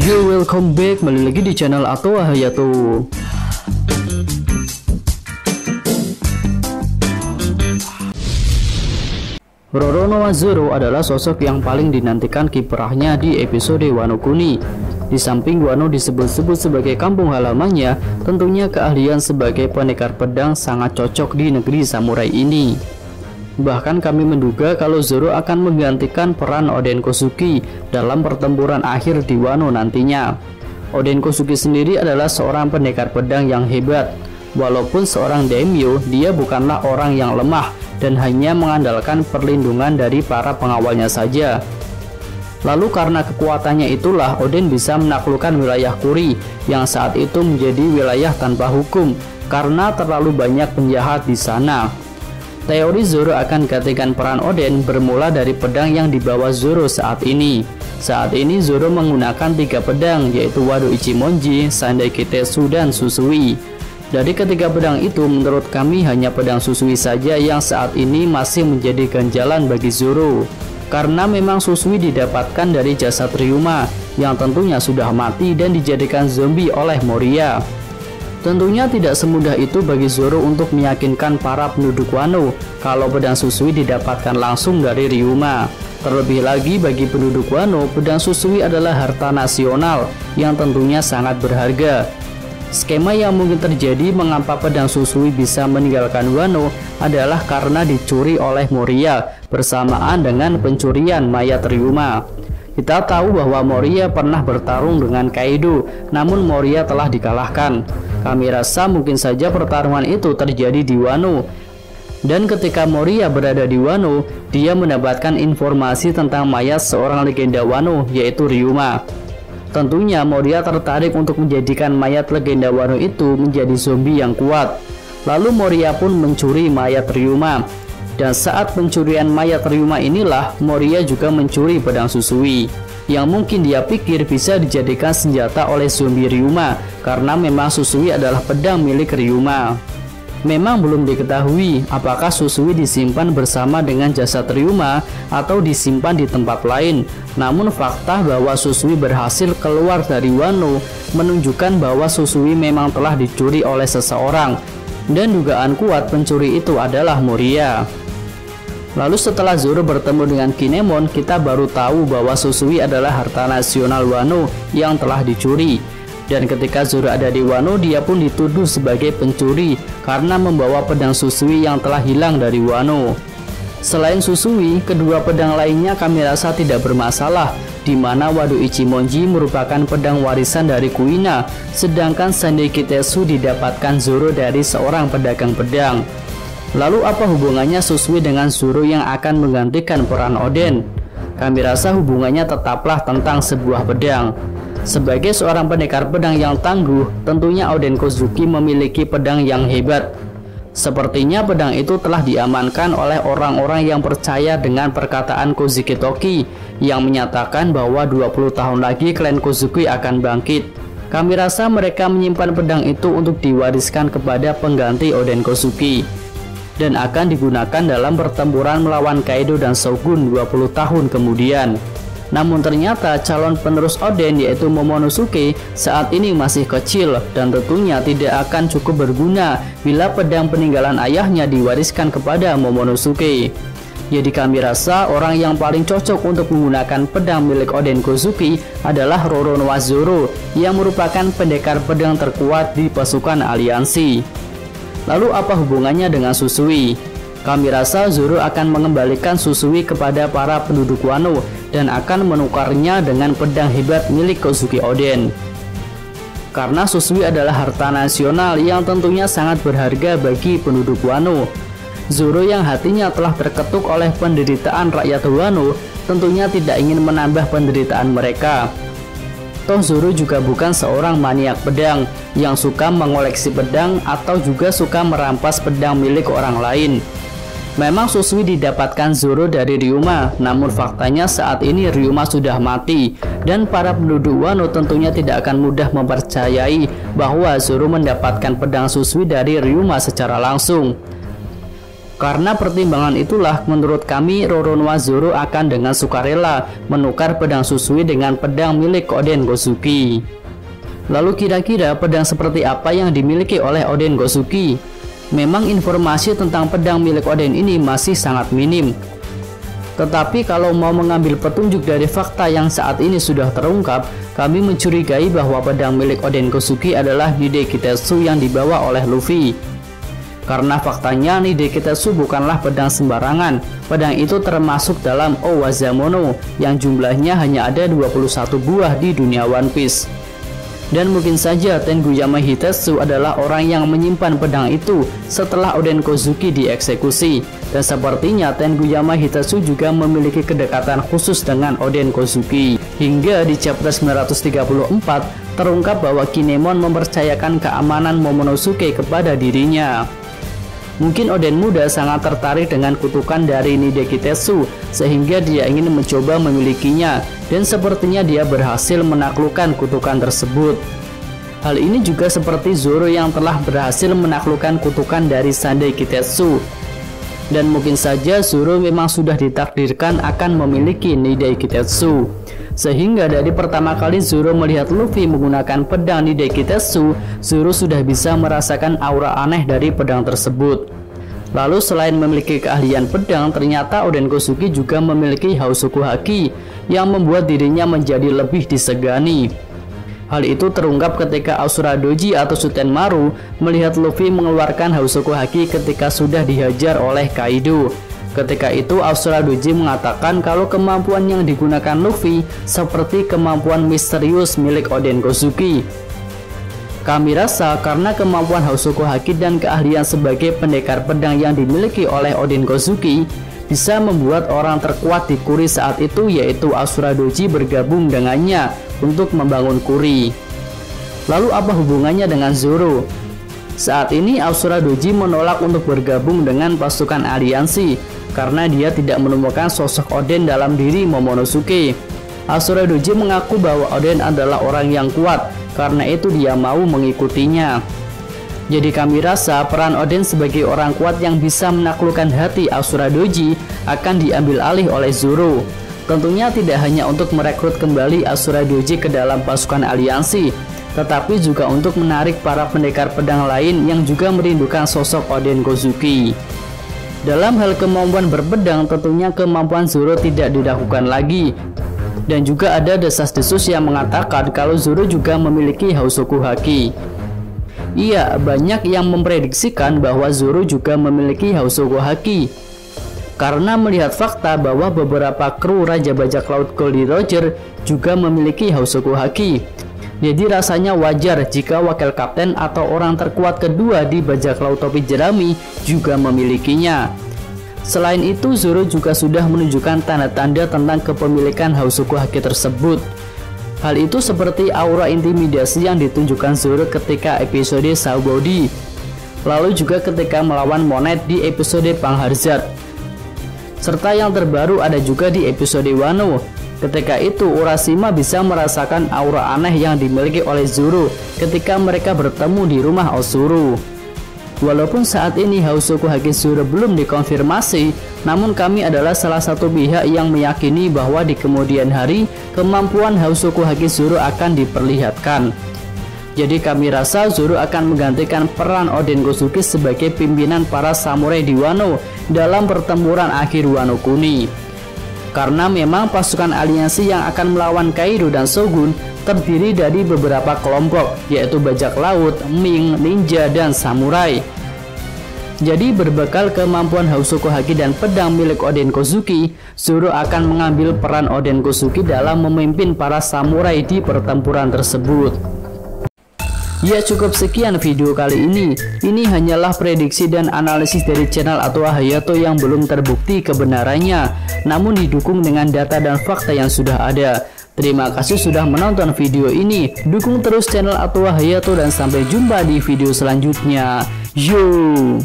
Yo, welcome back, kembali lagi di channel Ato Hayato. Roronoa Zoro adalah sosok yang paling dinantikan kiprahnya di episode Wano Kuni. Di samping Wano disebut-sebut sebagai kampung halamannya, tentunya keahlian sebagai pendekar pedang sangat cocok di negeri samurai ini. Bahkan kami menduga kalau Zoro akan menggantikan peran Oden Kosuki dalam pertempuran akhir di Wano nantinya. Oden Kosuki sendiri adalah seorang pendekar pedang yang hebat. Walaupun seorang daimyo, dia bukanlah orang yang lemah dan hanya mengandalkan perlindungan dari para pengawalnya saja. Lalu karena kekuatannya itulah Oden bisa menaklukkan wilayah Kuri yang saat itu menjadi wilayah tanpa hukum karena terlalu banyak penjahat di sana. Teori Zoro akan gantikan peran Oden bermula dari pedang yang dibawa Zoro saat ini. Saat ini Zoro menggunakan 3 pedang, yaitu Wado Ichimonji, Sandai Kitetsu, dan Susui. Dari ketiga pedang itu, menurut kami hanya pedang Susui saja yang saat ini masih menjadi ganjalan bagi Zoro. Karena memang Susui didapatkan dari jasad Ryuma, yang tentunya sudah mati dan dijadikan zombie oleh Moria. Tentunya tidak semudah itu bagi Zoro untuk meyakinkan para penduduk Wano kalau pedang Susui didapatkan langsung dari Ryuma. Terlebih lagi bagi penduduk Wano, pedang Susui adalah harta nasional yang tentunya sangat berharga. Skema yang mungkin terjadi mengapa pedang Susui bisa meninggalkan Wano adalah karena dicuri oleh Moria bersamaan dengan pencurian mayat Ryuma. Kita tahu bahwa Moria pernah bertarung dengan Kaido, namun Moria telah dikalahkan. Kami rasa mungkin saja pertarungan itu terjadi di Wano. Dan ketika Moria berada di Wano, dia mendapatkan informasi tentang mayat seorang legenda Wano, yaitu Ryuma. Tentunya Moria tertarik untuk menjadikan mayat legenda Wano itu menjadi zombie yang kuat. Lalu Moria pun mencuri mayat Ryuma. Dan saat pencurian mayat Ryuma inilah Moria juga mencuri pedang Susui, yang mungkin dia pikir bisa dijadikan senjata oleh zombie Ryuma, karena memang Susui adalah pedang milik Ryuma. Memang belum diketahui apakah Susui disimpan bersama dengan jasad Ryuma atau disimpan di tempat lain. Namun fakta bahwa Susui berhasil keluar dari Wano menunjukkan bahwa Susui memang telah dicuri oleh seseorang, dan dugaan kuat pencuri itu adalah Moria. Lalu setelah Zoro bertemu dengan Kinemon, kita baru tahu bahwa Susui adalah harta nasional Wano yang telah dicuri. Dan ketika Zoro ada di Wano, dia pun dituduh sebagai pencuri karena membawa pedang Susui yang telah hilang dari Wano. Selain Susui, kedua pedang lainnya kami rasa tidak bermasalah, di mana Wado Ichimonji merupakan pedang warisan dari Kuina, sedangkan Sandai Kitetsu didapatkan Zoro dari seorang pedagang pedang. Lalu apa hubungannya Susui dengan Zoro yang akan menggantikan peran Oden? Kami rasa hubungannya tetaplah tentang sebuah pedang. Sebagai seorang pendekar pedang yang tangguh, tentunya Oden Kozuki memiliki pedang yang hebat. Sepertinya pedang itu telah diamankan oleh orang-orang yang percaya dengan perkataan Kozuki Toki yang menyatakan bahwa 20 tahun lagi klan Kozuki akan bangkit. Kami rasa mereka menyimpan pedang itu untuk diwariskan kepada pengganti Oden Kozuki dan akan digunakan dalam pertempuran melawan Kaido dan Shogun 20 tahun kemudian. Namun ternyata calon penerus Oden yaitu Momonosuke saat ini masih kecil dan tentunya tidak akan cukup berguna bila pedang peninggalan ayahnya diwariskan kepada Momonosuke. Jadi kami rasa orang yang paling cocok untuk menggunakan pedang milik Oden Kozuki adalah Roronoa Zoro yang merupakan pendekar pedang terkuat di pasukan aliansi. Lalu apa hubungannya dengan Susui? Kami rasa Zoro akan mengembalikan Susui kepada para penduduk Wano dan akan menukarnya dengan pedang hebat milik Kozuki Oden. Karena Susui adalah harta nasional yang tentunya sangat berharga bagi penduduk Wano. Zoro yang hatinya telah terketuk oleh penderitaan rakyat Wano tentunya tidak ingin menambah penderitaan mereka. Toh Zoro juga bukan seorang maniak pedang yang suka mengoleksi pedang atau juga suka merampas pedang milik orang lain. Memang Susui didapatkan Zoro dari Ryuma, namun faktanya saat ini Ryuma sudah mati dan para penduduk Wano tentunya tidak akan mudah mempercayai bahwa Zoro mendapatkan pedang Susui dari Ryuma secara langsung. Karena pertimbangan itulah menurut kami Roronoa Zoro akan dengan sukarela menukar pedang Susui dengan pedang milik Oden Gosuke. Lalu kira-kira pedang seperti apa yang dimiliki oleh Oden Gosuke? Memang informasi tentang pedang milik Oden ini masih sangat minim. Tetapi kalau mau mengambil petunjuk dari fakta yang saat ini sudah terungkap, kami mencurigai bahwa pedang milik Oden Gosuke adalah Nidai Kitetsu yang dibawa oleh Luffy. Karena faktanya Nidai Kitetsu bukanlah pedang sembarangan. Pedang itu termasuk dalam Owazamono yang jumlahnya hanya ada 21 buah di dunia One Piece. Dan mungkin saja Tenguyama Hitetsu adalah orang yang menyimpan pedang itu setelah Oden Kozuki dieksekusi. Dan sepertinya Tenguyama Hitetsu juga memiliki kedekatan khusus dengan Oden Kozuki. Hingga di chapter 934 terungkap bahwa Kinemon mempercayakan keamanan Momonosuke kepada dirinya. Mungkin Oden muda sangat tertarik dengan kutukan dari Nidai Kitetsu sehingga dia ingin mencoba memilikinya, dan sepertinya dia berhasil menaklukkan kutukan tersebut. Hal ini juga seperti Zoro yang telah berhasil menaklukkan kutukan dari Sandai Kitetsu. Dan mungkin saja Zoro memang sudah ditakdirkan akan memiliki Nidai Kitetsu. Sehingga dari pertama kali Zoro melihat Luffy menggunakan pedang Nidai Kitetsu, Zoro sudah bisa merasakan aura aneh dari pedang tersebut. Lalu selain memiliki keahlian pedang, ternyata Oden Kozuki juga memiliki Hausoku Haki yang membuat dirinya menjadi lebih disegani. Hal itu terungkap ketika Asura Doji atau Sutenmaru melihat Luffy mengeluarkan Hausoku Haki ketika sudah dihajar oleh Kaido. Ketika itu Asura Doji mengatakan kalau kemampuan yang digunakan Luffy seperti kemampuan misterius milik Oden Kozuki. Kami rasa karena kemampuan Hausoku Haki dan keahlian sebagai pendekar pedang yang dimiliki oleh Oden Kozuki bisa membuat orang terkuat di Kuri saat itu, yaitu Asura Doji, bergabung dengannya untuk membangun Kuri. Lalu apa hubungannya dengan Zoro? Saat ini Asura Doji menolak untuk bergabung dengan pasukan aliansi karena dia tidak menemukan sosok Oden dalam diri Momonosuke. Asura Doji mengaku bahwa Oden adalah orang yang kuat, karena itu dia mau mengikutinya. Jadi kami rasa peran Oden sebagai orang kuat yang bisa menaklukkan hati Asura Doji akan diambil alih oleh Zoro. Tentunya tidak hanya untuk merekrut kembali Asura Doji ke dalam pasukan aliansi, tetapi juga untuk menarik para pendekar pedang lain yang juga merindukan sosok Oden Kozuki. Dalam hal kemampuan berpedang, tentunya kemampuan Zoro tidak diragukan lagi. Dan juga ada desas-desus yang mengatakan kalau Zoro juga memiliki Hausoku Haki. Iya, banyak yang memprediksikan bahwa Zoro juga memiliki Hausoku Haki. Karena melihat fakta bahwa beberapa kru Raja Bajak Laut Goldie Roger juga memiliki Hausoku Haki. Jadi rasanya wajar jika wakil kapten atau orang terkuat kedua di Bajak Laut Topi Jerami juga memilikinya. Selain itu, Zoro juga sudah menunjukkan tanda-tanda tentang kepemilikan Hausoku Haki tersebut. Hal itu seperti aura intimidasi yang ditunjukkan Zoro ketika episode Sabaody, lalu juga ketika melawan Monet di episode Pangharzard. Serta yang terbaru ada juga di episode Wano. Ketika itu Urashima bisa merasakan aura aneh yang dimiliki oleh Zoro ketika mereka bertemu di rumah Osuru. Walaupun saat ini Hausoku Haki Zoro belum dikonfirmasi, namun kami adalah salah satu pihak yang meyakini bahwa di kemudian hari kemampuan Hausoku Haki Zoro akan diperlihatkan. Jadi kami rasa Zoro akan menggantikan peran Oden Kozuki sebagai pimpinan para samurai di Wano dalam pertempuran akhir Wano Kuni. Karena memang pasukan aliansi yang akan melawan Kaido dan Shogun terdiri dari beberapa kelompok, yaitu bajak laut, Ming, ninja, dan samurai. Jadi berbekal kemampuan Hausoku Haki dan pedang milik Oden Kozuki, Zoro akan mengambil peran Oden Kozuki dalam memimpin para samurai di pertempuran tersebut. Ya, cukup sekian video kali ini. Ini hanyalah prediksi dan analisis dari channel Atoa Hayato yang belum terbukti kebenarannya, namun didukung dengan data dan fakta yang sudah ada. Terima kasih sudah menonton video ini. Dukung terus channel Atoa Hayato dan sampai jumpa di video selanjutnya. Yo.